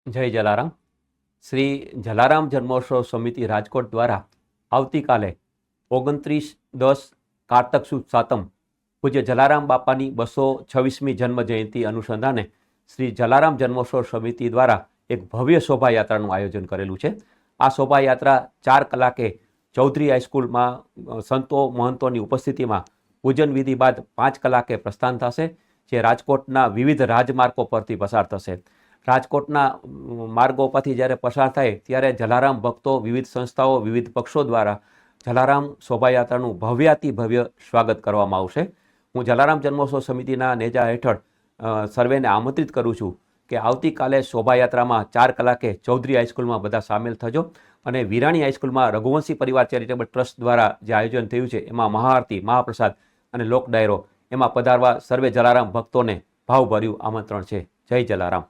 જય જલારામ. શ્રી જલારામ જન્મોત્સવ સમિતિ રાજકોટ દ્વારા આવતીકાલે 29/10 કારતક સુદ સાતમ પૂજ્ય જલારામ બાપાની 226મી જન્મ જયંતિ અનુસંધાને શ્રી જલારામ જન્મોત્સવ સમિતિ દ્વારા એક ભવ્ય શોભાયાત્રાનું આયોજન કરેલું છે. આ શોભાયાત્રા 4 કલાકે ચૌધરી હાઈસ્કૂલમાં સંતો મહંતોની ઉપસ્થિતિમાં પૂજન વિધિ બાદ 5 કલાકે પ્રસ્થાન થશે, જે રાજકોટના વિવિધ રાજમાર્ગો પરથી પસાર થશે. રાજકોટના માર્ગો પરથી જ્યારે પસાર થાય ત્યારે જલારામ ભક્તો, વિવિધ સંસ્થાઓ, વિવિધ પક્ષો દ્વારા જલારામ શોભાયાત્રાનું ભવ્યાતિ ભવ્ય સ્વાગત કરવામાં આવશે. હું જલારામ જન્મોત્સવ સમિતિના નેજા હેઠળ સર્વેને આમંત્રિત કરું છું કે આવતીકાલે શોભાયાત્રામાં 4 કલાકે ચૌધરી હાઈસ્કૂલમાં બધા સામેલ થજો અને વિરાણી હાઈસ્કૂલમાં રઘુવંશી પરિવાર ચેરિટેબલ ટ્રસ્ટ દ્વારા જે આયોજન થયું છે એમાં મહાઆરતી, મહાપ્રસાદ અને લોક ડાયરો એમાં પધારવા સર્વે જલારામ ભક્તોને ભાવભર્યું આમંત્રણ છે. જય જલારામ.